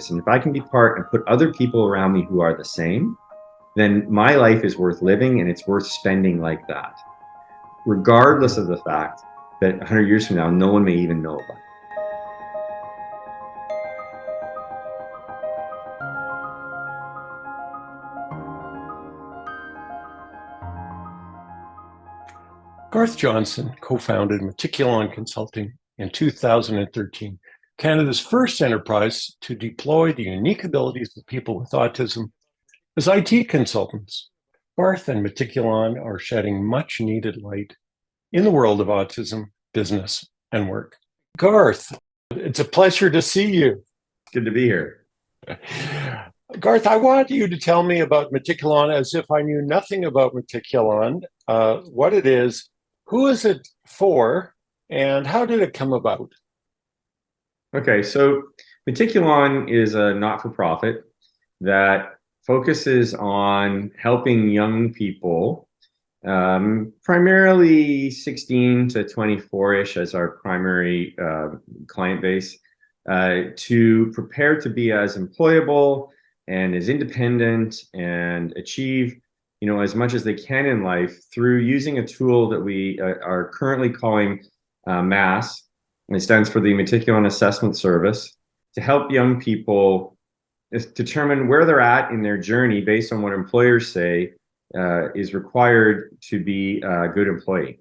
And if I can be part and put other people around me who are the same, then my life is worth living and it's worth spending like that, regardless of the fact that 100 years from now, no one may even know about it. Garth Johnson co-founded Meticulon Consulting in 2013, Canada's first enterprise to deploy the unique abilities of people with autism as IT consultants. Garth and Meticulon are shedding much needed light in the world of autism, business, and work. Garth, it's a pleasure to see you. Good to be here. Garth, I want you to tell me about Meticulon as if I knew nothing about Meticulon, what it is, who is it for, and how did it come about? Okay, so Meticulon is a not-for-profit that focuses on helping young people, primarily 16 to 24-ish as our primary client base, to prepare to be as employable and as independent and achieve, as much as they can in life through using a tool that we are currently calling MASS. It stands for the Meticulon Assessment Service, to help young people determine where they're at in their journey based on what employers say is required to be a good employee.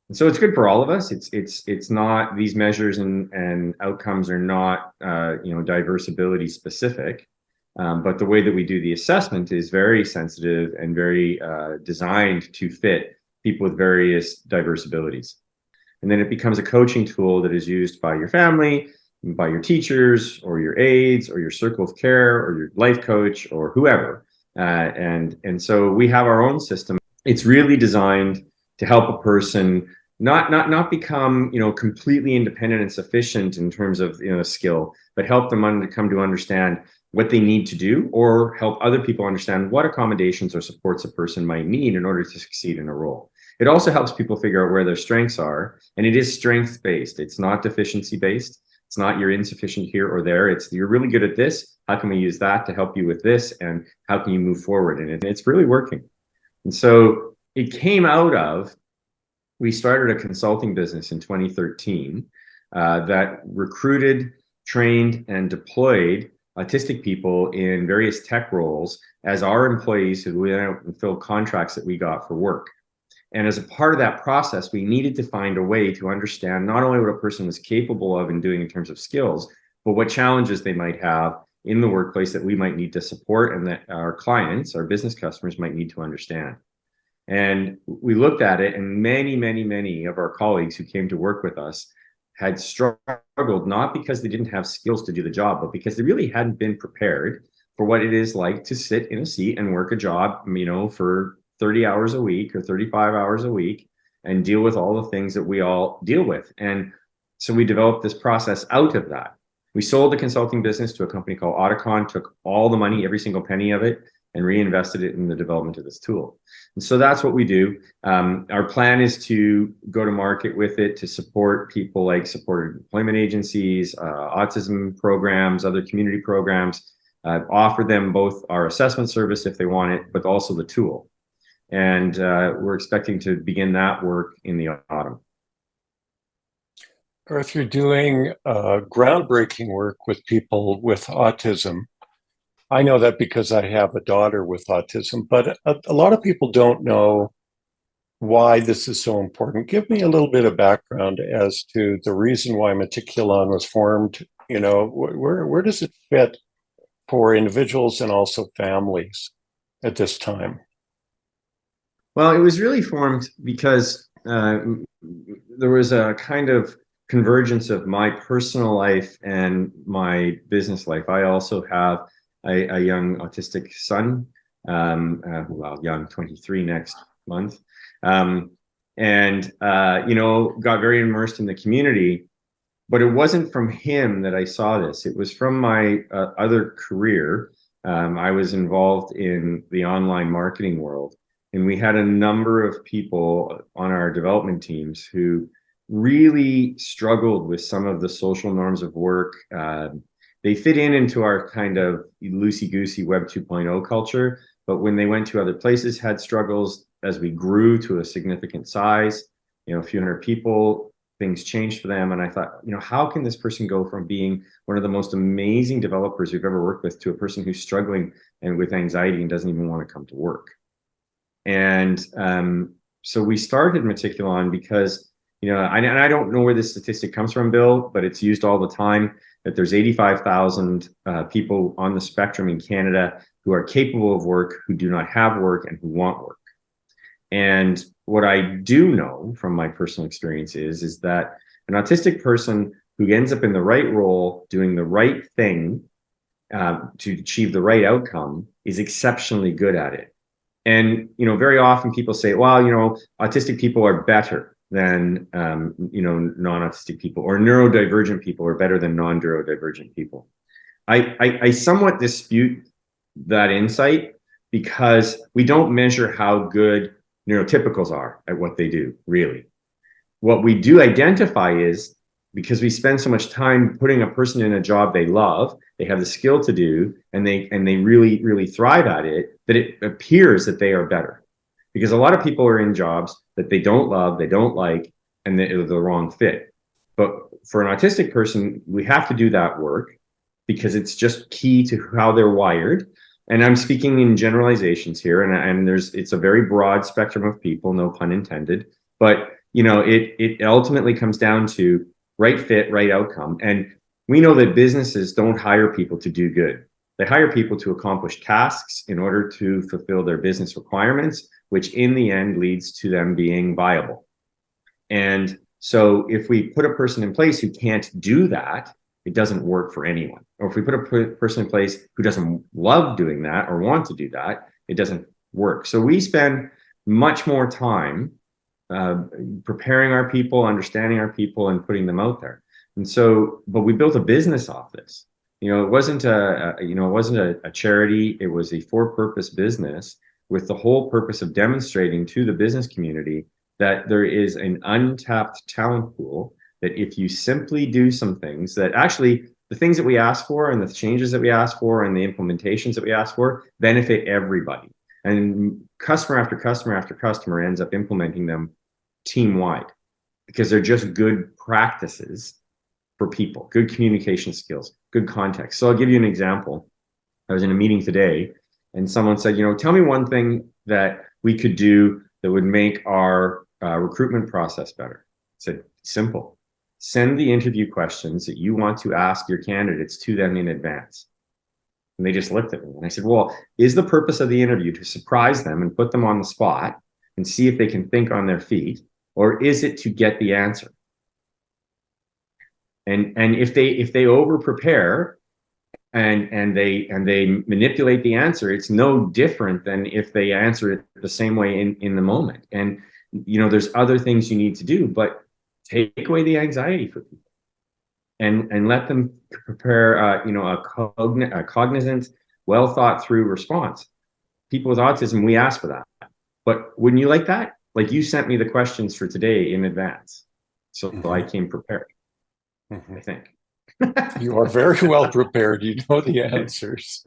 And so it's good for all of us. It's not, these measures and outcomes are not diverse ability specific, but the way that we do the assessment is very sensitive and very designed to fit people with various diverse abilities. And then it becomes a coaching tool that is used by your family, by your teachers, or your aides, or your circle of care, or your life coach, or whoever. And so we have our own system. It's really designed to help a person not become completely independent and sufficient in terms of skill, but help them come to understand what they need to do, or help other people understand what accommodations or supports a person might need in order to succeed in a role. It also helps people figure out where their strengths are, and it is strength-based. It's not deficiency-based. It's not you're insufficient here or there. It's you're really good at this. How can we use that to help you with this? And how can you move forward? And it's really working. And so it came out of, we started a consulting business in 2013 that recruited, trained, and deployed autistic people in various tech roles as our employees who went out and filled contracts that we got for work. And as a part of that process, we needed to find a way to understand not only what a person was capable of and doing in terms of skills, but what challenges they might have in the workplace that we might need to support and that our clients, our business customers, might need to understand. And we looked at it, and many of our colleagues who came to work with us had struggled, not because they didn't have skills to do the job, but because they really hadn't been prepared for what it is like to sit in a seat and work a job, for 30 hours a week or 35 hours a week and deal with all the things that we all deal with. And so we developed this process out of that. We sold the consulting business to a company called Auticon, took all the money, every single penny of it, and reinvested it in the development of this tool. And so that's what we do. Our plan is to go to market with it to support people like supported employment agencies, autism programs, other community programs, offer them both our assessment service if they want it, but also the tool. And we're expecting to begin that work in the autumn. Garth, you're doing groundbreaking work with people with autism. I know that because I have a daughter with autism, but a lot of people don't know why this is so important. Give me a little bit of background as to the reason why Meticulon was formed. Where does it fit for individuals and also families at this time? Well, it was really formed because there was a kind of convergence of my personal life and my business life. I also have a young autistic son, young, 23 next month, and got very immersed in the community. But it wasn't from him that I saw this. It was from my other career. I was involved in the online marketing world, and we had a number of people on our development teams who really struggled with some of the social norms of work. they fit into our kind of loosey-goosey Web 2.0 culture, but when they went to other places, had struggles as we grew to a significant size, a few hundred people, things changed for them. And I thought, how can this person go from being one of the most amazing developers we've ever worked with to a person who's struggling and with anxiety and doesn't even want to come to work? And so we started Meticulon because, and I don't know where this statistic comes from, Bill, but it's used all the time, that there's 85,000 people on the spectrum in Canada who are capable of work, who do not have work, and who want work. And what I do know from my personal experience is that an autistic person who ends up in the right role, doing the right thing to achieve the right outcome, is exceptionally good at it. And, very often people say, well, autistic people are better than, non-autistic people, or neurodivergent people are better than non-neurodivergent people. I somewhat dispute that insight, because we don't measure how good neurotypicals are at what they do, really. What we do identify is, because we spend so much time putting a person in a job they love, they have the skill to do, and they really, really thrive at it, that it appears that they are better. Because a lot of people are in jobs that they don't love, they don't like, and they're the wrong fit. But for an autistic person, we have to do that work because it's just key to how they're wired. And I'm speaking in generalizations here, and it's a very broad spectrum of people, no pun intended. But it ultimately comes down to right fit, right outcome. And we know that businesses don't hire people to do good. They hire people to accomplish tasks in order to fulfill their business requirements, which in the end leads to them being viable. And so if we put a person in place who can't do that, it doesn't work for anyone. Or if we put a person in place who doesn't love doing that or want to do that, it doesn't work. So we spend much more time preparing our people, understanding our people, and putting them out there. And so, but we built a business off this. It wasn't a charity. It was a for-purpose business with the whole purpose of demonstrating to the business community that there is an untapped talent pool, that if you simply do some things, that actually the things that we ask for and the changes that we ask for and the implementations that we ask for benefit everybody. And customer after customer after customer ends up implementing them team-wide, because they're just good practices for people, good communication skills, good context. So I'll give you an example. I was in a meeting today and someone said, tell me one thing that we could do that would make our recruitment process better. I said, simple. Send the interview questions that you want to ask your candidates to them in advance. And they just looked at me and I said, well, is the purpose of the interview to surprise them and put them on the spot and see if they can think on their feet, or is it to get the answer? And if they over prepare and they manipulate the answer, it's no different than if they answer it the same way in the moment. And there's other things you need to do, but take away the anxiety for people and let them prepare a cognizant, well thought through response. People with autism, we ask for that. But wouldn't you like that? Like, you sent me the questions for today in advance, so I came prepared. I think. You are very well prepared. You know the answers.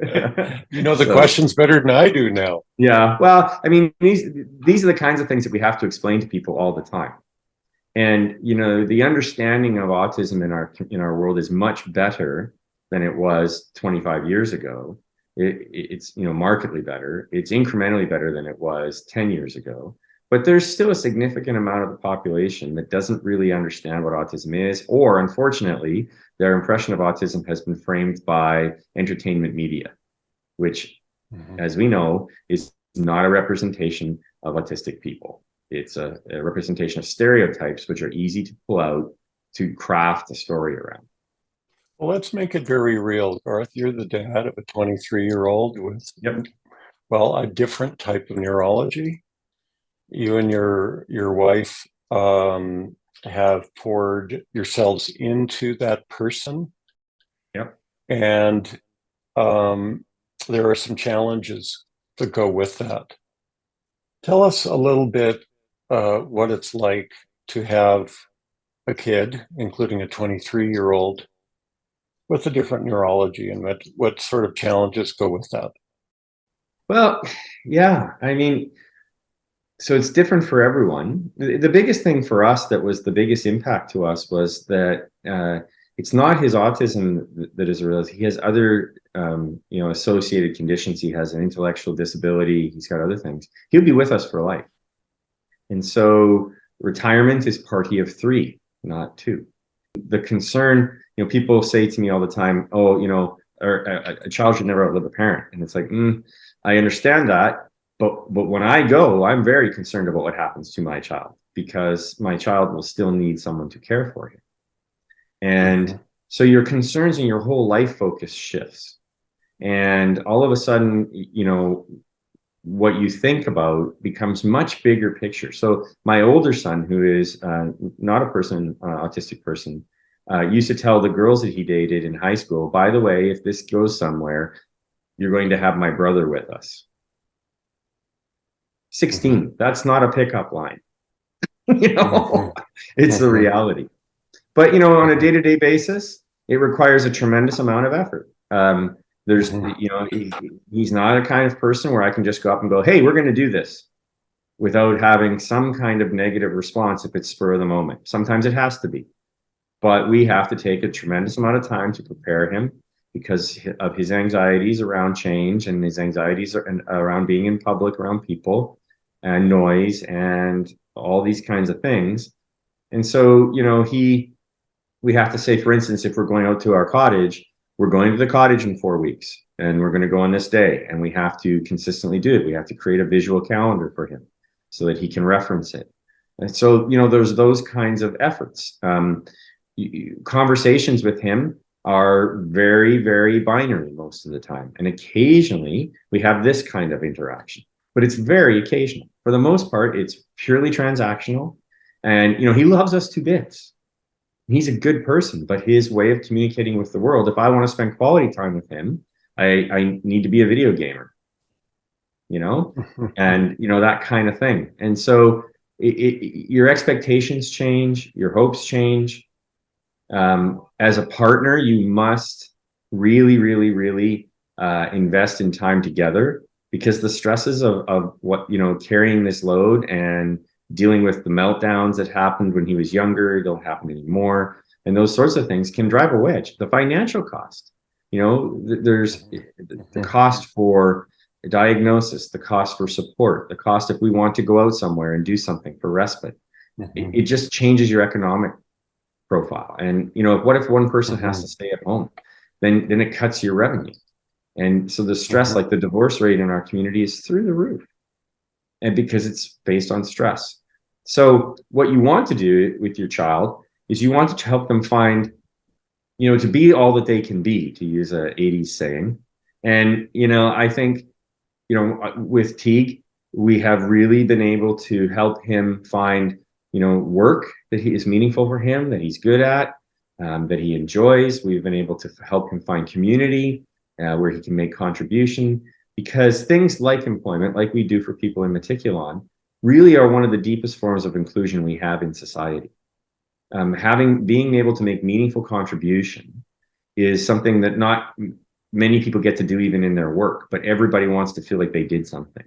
You know the questions better than I do now. Yeah. Well, I mean, these are the kinds of things that we have to explain to people all the time. And the understanding of autism in our world is much better than it was 25 years ago. It's markedly better. It's incrementally better than it was 10 years ago. But there's still a significant amount of the population that doesn't really understand what autism is, or unfortunately, their impression of autism has been framed by entertainment media, which, as we know, is not a representation of autistic people. It's a representation of stereotypes, which are easy to pull out to craft a story around. Well, let's make it very real, Garth. You're the dad of a 23-year-old with, a different type of neurology. You and your wife have poured yourselves into that person. Yep. And there are some challenges that go with that. Tell us a little bit what it's like to have a kid, including a 23-year-old, with the different neurology and what sort of challenges go with that? Well, yeah, I mean, so it's different for everyone. The biggest thing for us that was the biggest impact to us was that it's not his autism that is real. He has other, associated conditions. He has an intellectual disability. He's got other things. He'll be with us for life. And so retirement is party of three, not two. The concern, people say to me all the time, oh, or a child should never outlive a parent. And it's like, I understand that. But when I go, I'm very concerned about what happens to my child, because my child will still need someone to care for him. And so your concerns and your whole life focus shifts. And all of a sudden, what you think about becomes much bigger picture. So my older son, who is not a autistic person, used to tell the girls that he dated in high school, by the way, if this goes somewhere, you're going to have my brother with us. 16, that's not a pickup line. It's the reality. But, on a day-to-day basis, it requires a tremendous amount of effort. There's, he's not a kind of person where I can just go up and go, hey, we're going to do this, without having some kind of negative response if it's spur of the moment. Sometimes it has to be. But we have to take a tremendous amount of time to prepare him because of his anxieties around change and his anxieties around being in public, around people and noise and all these kinds of things. And so, we have to say, for instance, if we're going out to our cottage, we're going to the cottage in 4 weeks and we're going to go on this day, and we have to consistently do it. We have to create a visual calendar for him so that he can reference it. And so, there's those kinds of efforts. Conversations with him are very, very binary most of the time. And occasionally we have this kind of interaction, but it's very occasional. For the most part, it's purely transactional. And, he loves us to bits. He's a good person, but his way of communicating with the world, if I want to spend quality time with him, I need to be a video gamer, and, that kind of thing. And so your expectations change, your hopes change. As a partner, you must really, really, really invest in time together, because the stresses of what, carrying this load and dealing with the meltdowns that happened when he was younger don't happen anymore. And those sorts of things can drive a wedge. The financial cost, there's the cost for diagnosis, the cost for support, the cost if we want to go out somewhere and do something for respite. It just changes your economic profile. And what if one person has to stay at home? Then it cuts your revenue. And so the stress, like the divorce rate in our community, is through the roof, and because it's based on stress. So what you want to do with your child is you want to help them find, to be all that they can be, to use a 80s saying. And I think with Teague, we have really been able to help him find work that is meaningful for him, that he's good at, that he enjoys. We've been able to help him find community where he can make contribution, because things like employment, like we do for people in Meticulon, really are one of the deepest forms of inclusion we have in society. Being able to make meaningful contribution is something that not many people get to do even in their work, but everybody wants to feel like they did something.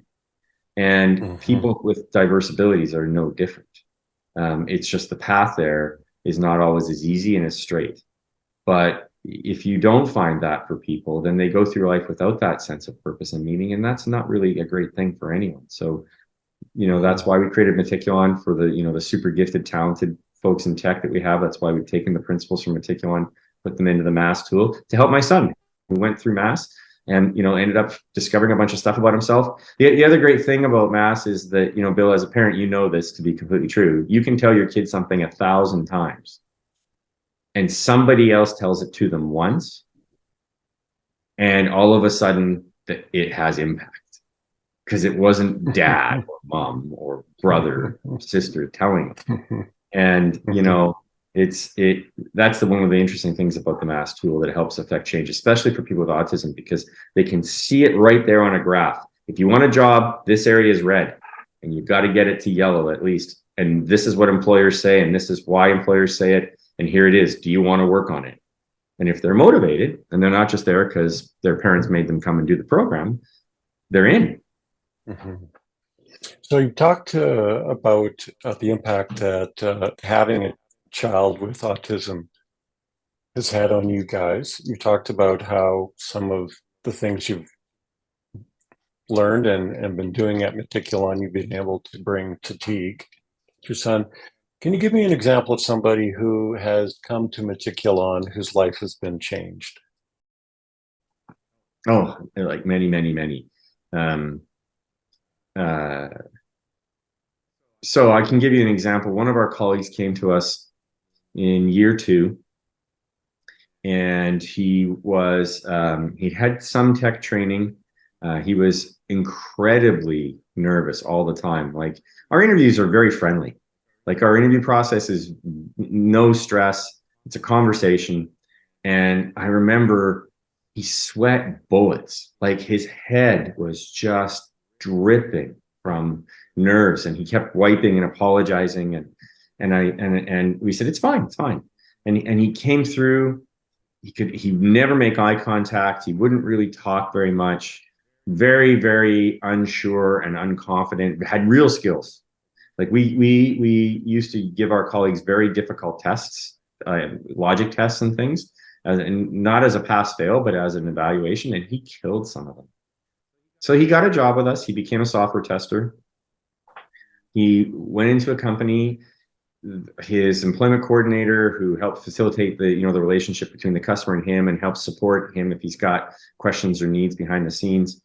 And people with diverse abilities are no different. It's just the path there is not always as easy and as straight. But if you don't find that for people, then they go through life without that sense of purpose and meaning, and that's not really a great thing for anyone. So, that's why we created Meticulon for the super gifted, talented folks in tech that we have. That's why we've taken the principles from Meticulon, put them into the Mass tool to help my son, who went through Mass and ended up discovering a bunch of stuff about himself. The other great thing about Mass is that, Bill, as a parent, this to be completely true. You can tell your kid something 1,000 times, and somebody else tells it to them once, and all of a sudden it has impact, because it wasn't dad or mom or brother or sister telling them. And that's one of the interesting things about the Mass tool, that it helps affect change, especially for people with autism, because they can see it right there on a graph. If you want a job, this area is red, and you've got to get it to yellow at least. And this is what employers say, and this is why employers say it. And here it is. Do you want to work on it? And if they're motivated and they're not just there because their parents made them come and do the program, they're in. Mm-hmm. So you talked about the impact that having a child with autism has had on you guys. You talked about how some of the things you've learned and been doing at Meticulon, you've been able to bring to Teague, your son. Can you give me an example of somebody who has come to Meticulon whose life has been changed? Oh, like many, many, many. Um, uh, so I can give you an example. One of our colleagues came to us in year 2, and he had some tech training. He was incredibly nervous all the time. Like, our interviews are very friendly. Like, our interview process is no stress. It's a conversation. And I remember he sweat bullets. Like, his head was just dripping from nerves, and he kept wiping and apologizing. And we said, it's fine, it's fine. And he came through. He never make eye contact. He wouldn't really talk very much. Very, very unsure and unconfident. Had real skills. Like, we used to give our colleagues very difficult tests, logic tests and things, and not as a pass fail, but as an evaluation. And he killed some of them. So he got a job with us. He became a software tester. He went into a company. His employment coordinator, who helped facilitate the relationship between the customer and him, and helped support him if he's got questions or needs behind the scenes,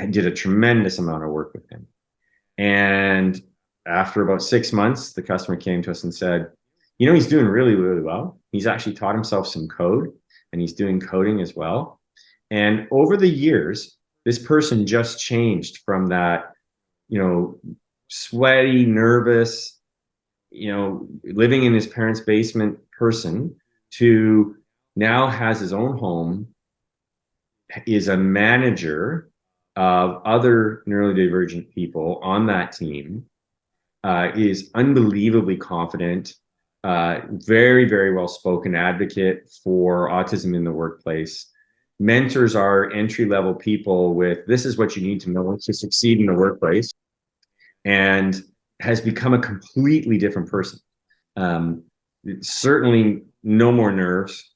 did a tremendous amount of work with him. And after about 6 months, the customer came to us and said, he's doing really, really well. He's actually taught himself some code, and he's doing coding as well. And over the years, this person just changed from that, sweaty, nervous, living in his parents' basement person, to now has his own home, is a manager of other neurodivergent people on that team, is unbelievably confident, very, very well-spoken advocate for autism in the workplace, mentors our entry-level people with, this is what you need to know to succeed in the workplace, and has become a completely different person. Certainly no more nerves,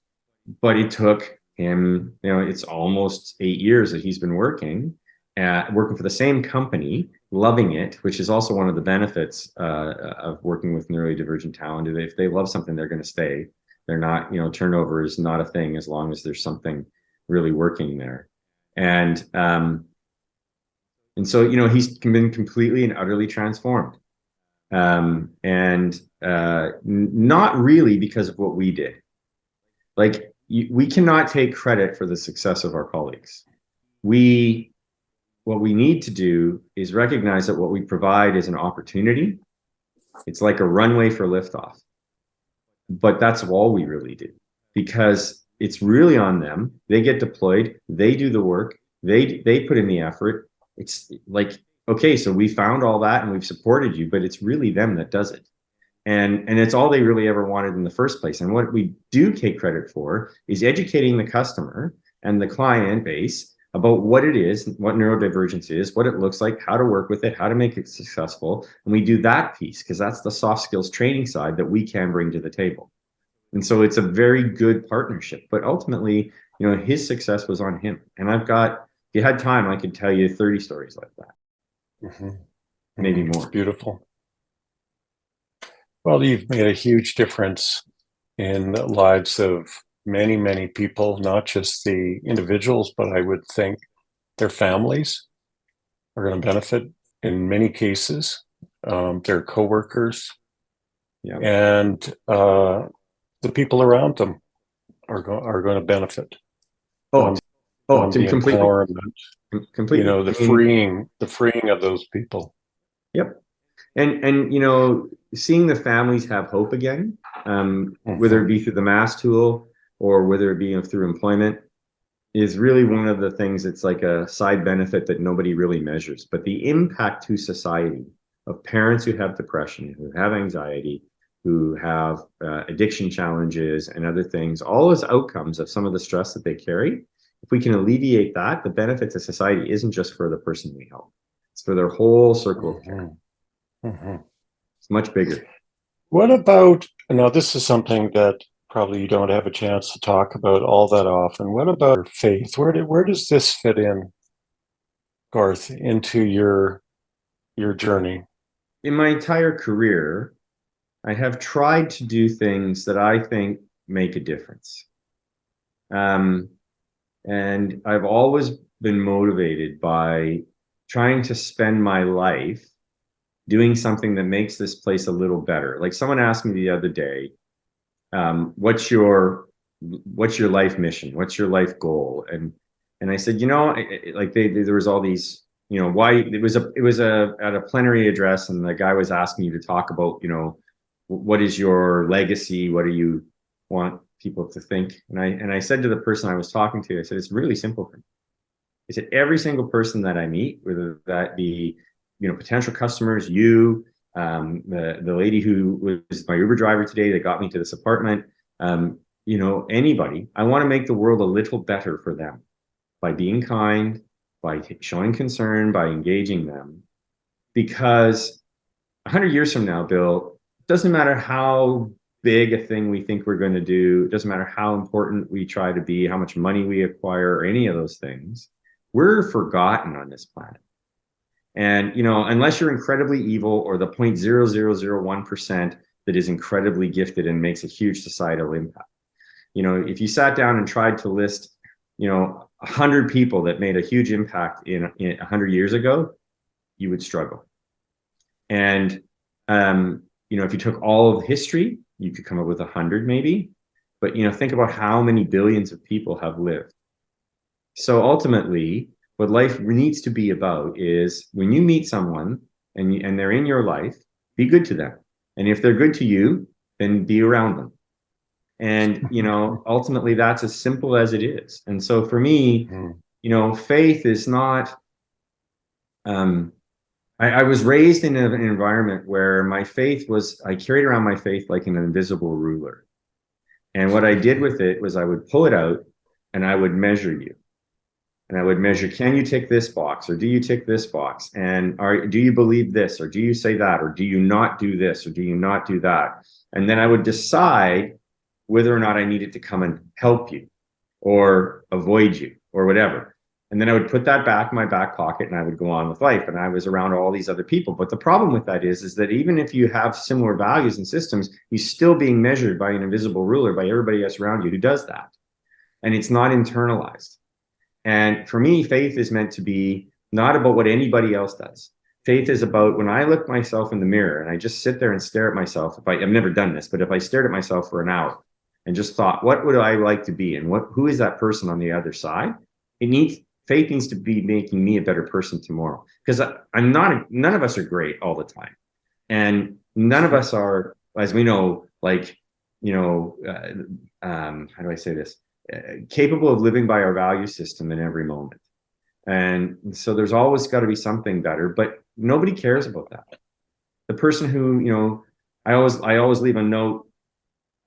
but it took him, it's almost 8 years that he's been working for the same company, loving it, which is also one of the benefits of working with neurodivergent talent. If they love something, they're going to stay. They're not, turnover is not a thing as long as there's something really working there. And so, he's been completely and utterly transformed. And not really because of what we did. Like, we cannot take credit for the success of our colleagues. What we need to do is recognize that what we provide is an opportunity. It's like a runway for liftoff. But that's all we really do, because it's really on them. They get deployed, they do the work, they put in the effort. It's like, okay, so we found all that and we've supported you, but it's really them that does it. And it's all they really ever wanted in the first place. And what we do take credit for is educating the customer and the client base about what it is, what neurodivergence is, what it looks like, how to work with it, how to make it successful. And we do that piece because that's the soft skills training side that we can bring to the table. And so it's a very good partnership. But ultimately, his success was on him. And if you had time, I could tell you 30 stories like that. Mm-hmm. Maybe more. It's beautiful. Well, you've made a huge difference in the lives of many, many people, not just the individuals, but I would think their families are going to benefit in many cases, their coworkers, Yeah. and the people around them are going to benefit. The completely. Empowerment, Completely. the freeing of those people. Yep. And seeing the families have hope again, whether it be through the MASS tool or whether it be through employment, is really one of the things that's like a side benefit that nobody really measures. But the impact to society of parents who have depression, who have anxiety, who have addiction challenges and other things, all as outcomes of some of the stress that they carry. If we can alleviate that, the benefit to society isn't just for the person we help. It's for their whole circle of care. It's much bigger. What about, now this is something that probably you don't have a chance to talk about all that often. What about faith? Where does this fit in, Garth, into your journey? In my entire career, I have tried to do things that I think make a difference. Um, and I've always been motivated by trying to spend my life doing something that makes this place a little better. Like someone asked me the other day, what's your life mission? What's your life goal? And I said, like there was all these, why it was at a plenary address, and the guy was asking you to talk about, what is your legacy? What do you want people to think? And I said to the person I was talking to, I said, it's really simple for me. I said, every single person that I meet, whether that be, potential customers, the lady who was my Uber driver today that got me to this apartment, anybody, I want to make the world a little better for them by being kind, by showing concern, by engaging them. Because 100 years from now, Bill, it doesn't matter how big a thing we think we're going to do, it doesn't matter how important we try to be, how much money we acquire, or any of those things, we're forgotten on this planet. And, unless you're incredibly evil or the 0.0001% that is incredibly gifted and makes a huge societal impact. If you sat down and tried to list, 100 people that made a huge impact in 100 years ago, you would struggle. And, if you took all of history, you could come up with 100 maybe. But, think about how many billions of people have lived. So ultimately, what life needs to be about is when you meet someone and they're in your life, be good to them. And if they're good to you, then be around them. And, ultimately that's as simple as it is. And so for me, faith is not, I was raised in an environment where my faith was, I carried around my faith like an invisible ruler. And what I did with it was I would pull it out and I would measure you. And I would measure, can you tick this box, or do you tick this box? And do you believe this, or do you say that, or do you not do this, or do you not do that? And then I would decide whether or not I needed to come and help you or avoid you or whatever. And then I would put that back in my back pocket and I would go on with life. And I was around all these other people. But the problem with that is that even if you have similar values and systems, you're still being measured by an invisible ruler, by everybody else around you who does that. And it's not internalized. And for me, faith is meant to be not about what anybody else does. Faith is about when I look myself in the mirror and I just sit there and stare at myself. I've never done this, but if I stared at myself for an hour and just thought, what would I like to be? And who is that person on the other side? Faith needs to be making me a better person tomorrow. Because none of us are great all the time. And none of us are, as we know, like, how do I say this? Capable of living by our value system in every moment. And so there's always got to be something better, but nobody cares about that. The person who, I always leave a note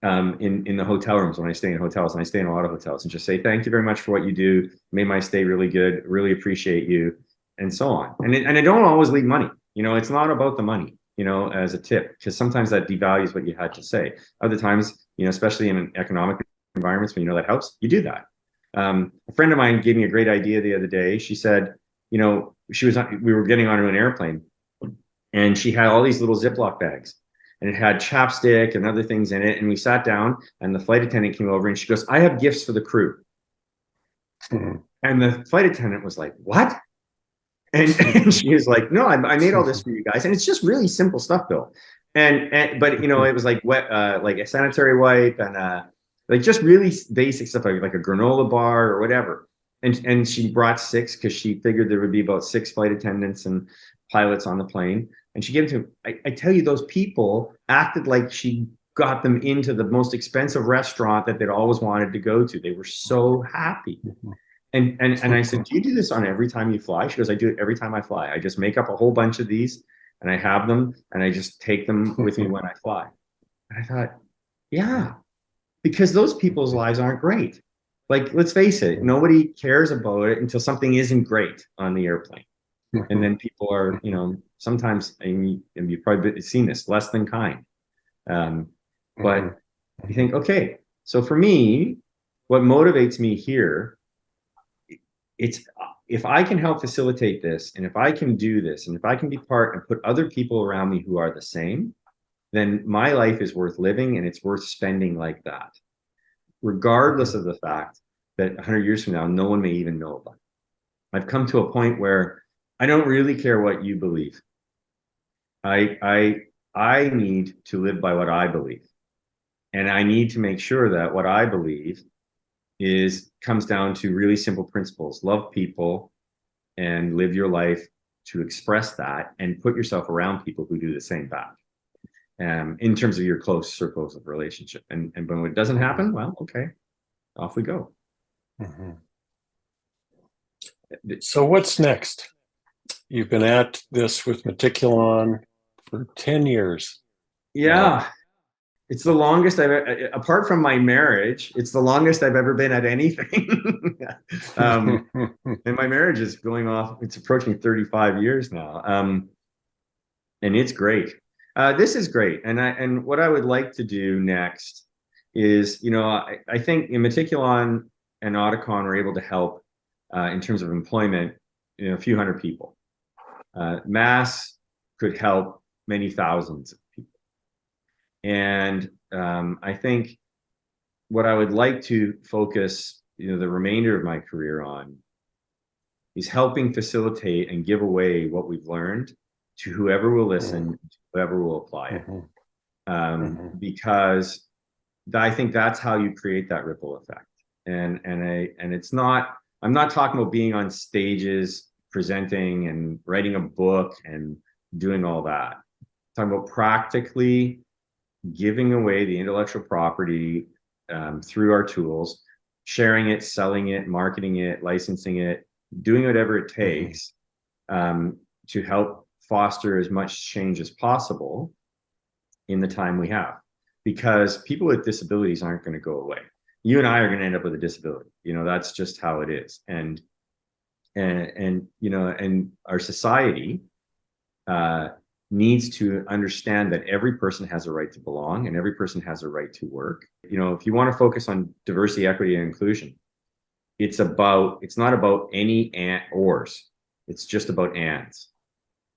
in the hotel rooms when I stay in hotels, and I stay in a lot of hotels, and just say, thank you very much for what you do. Made my stay really good. Really appreciate you, and so on. And I don't always leave money. It's not about the money, as a tip, because sometimes that devalues what you had to say. Other times, especially in economic environments, when that helps, you do that. A friend of mine gave me a great idea the other day. She said, we were getting onto an airplane, and she had all these little Ziploc bags, and it had chapstick and other things in it. And we sat down, and the flight attendant came over, and she goes, I have gifts for the crew. And the flight attendant was like, what? And she was like, no, I made all this for you guys. And it's just really simple stuff, Bill. But it was like wet, like a sanitary wipe and like just really basic stuff, like a granola bar or whatever. And she brought 6 because she figured there would be about 6 flight attendants and pilots on the plane. And she gave it to him. I tell you, those people acted like she got them into the most expensive restaurant that they'd always wanted to go to. They were so happy. And I said, do you do this on every time you fly? She goes, I do it every time I fly. I just make up a whole bunch of these and I have them and I just take them with me when I fly. And I thought, yeah, because those people's lives aren't great. Like, let's face it, nobody cares about it until something isn't great on the airplane. And then people are, sometimes, and you've probably seen this, less than kind. But you think, okay, so for me, what motivates me here, it's if I can help facilitate this, and if I can do this, and if I can be part and put other people around me who are the same, then my life is worth living and it's worth spending like that, regardless of the fact that 100 years from now, no one may even know about it. I've come to a point where I don't really care what you believe. I need to live by what I believe. And I need to make sure that what I believe comes down to really simple principles. Love people and live your life to express that, and put yourself around people who do the same back. In terms of your close circles of relationship. And when it doesn't happen, well, okay, off we go. So what's next? You've been at this with Meticulon for 10 years. Yeah. It's the longest apart from my marriage, it's the longest I've ever been at anything. And my marriage is it's approaching 35 years now. And it's great. This is great. And what I would like to do next is, I think in Meticulon and Audicon were able to help in terms of employment, a few hundred people. Mass could help many thousands of people. And I think what I would like to focus, the remainder of my career on is helping facilitate and give away what we've learned to whoever will listen, whoever will apply it. Because I think that's how you create that ripple effect. And it's not, I'm not talking about being on stages, presenting and writing a book and doing all that. I'm talking about practically giving away the intellectual property through our tools, sharing it, selling it, marketing it, licensing it, doing whatever it takes to help foster as much change as possible in the time we have. Because people with disabilities aren't going to go away. You and I are going to end up with a disability. That's just how it is. And our society needs to understand that every person has a right to belong and every person has a right to work. If you want to focus on diversity, equity, and inclusion, it's not about any and ors. It's just about ands.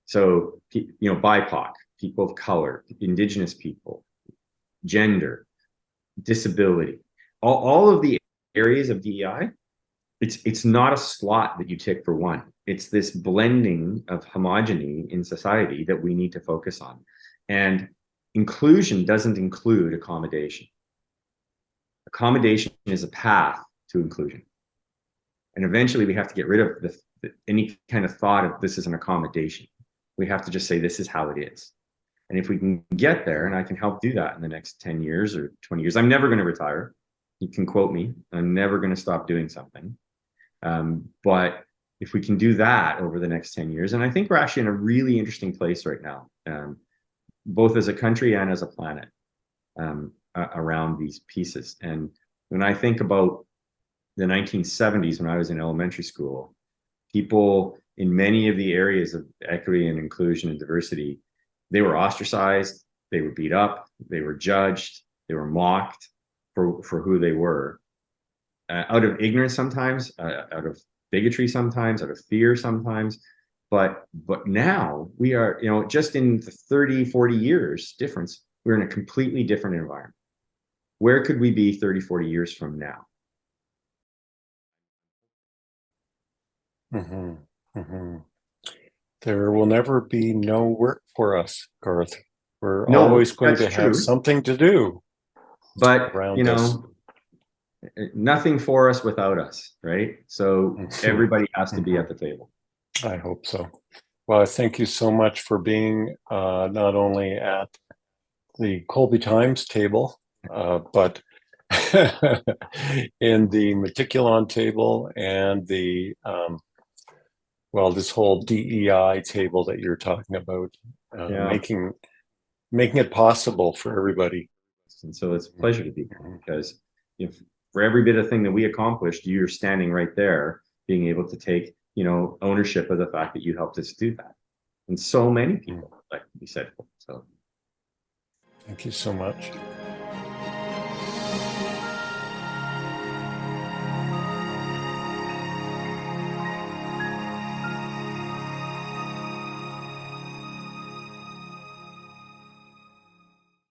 So, BIPOC, people of color, Indigenous people, gender, disability, all of the areas of DEI, it's not a slot that you tick for one. It's this blending of homogeny in society that we need to focus on. And inclusion doesn't include accommodation. Accommodation is a path to inclusion. And eventually we have to get rid of any kind of thought of this is an accommodation. We have to just say this is how it is. And if we can get there, and I can help do that in the next 10 years or 20 years, I'm never going to retire. You can quote me. I'm never going to stop doing something. But if we can do that over the next 10 years, and I think we're actually in a really interesting place right now, both as a country and as a planet, around these pieces. And when I think about the 1970s, when I was in elementary school, people in many of the areas of equity and inclusion and diversity, they were ostracized, they were beat up, they were judged, they were mocked for who they were, out of ignorance sometimes, out of bigotry sometimes, out of fear sometimes. But now we are, just in the 30, 40 years difference, we're in a completely different environment. Where could we be 30, 40 years from now? There will never be no work for us, Garth. We're always going to have something to do. But, nothing for us without us, right? So everybody has to be at the table. I hope so. Well, thank you so much for being not only at the Kolbe Times table, but in the Meticulon table and the this whole DEI table that you're talking about, making it possible for everybody. artists. And so it's a pleasure to be here because if for every bit of thing that we accomplished, you're standing right there being able to take, ownership of the fact that you helped us do that. And so many people, like you said. So thank you so much.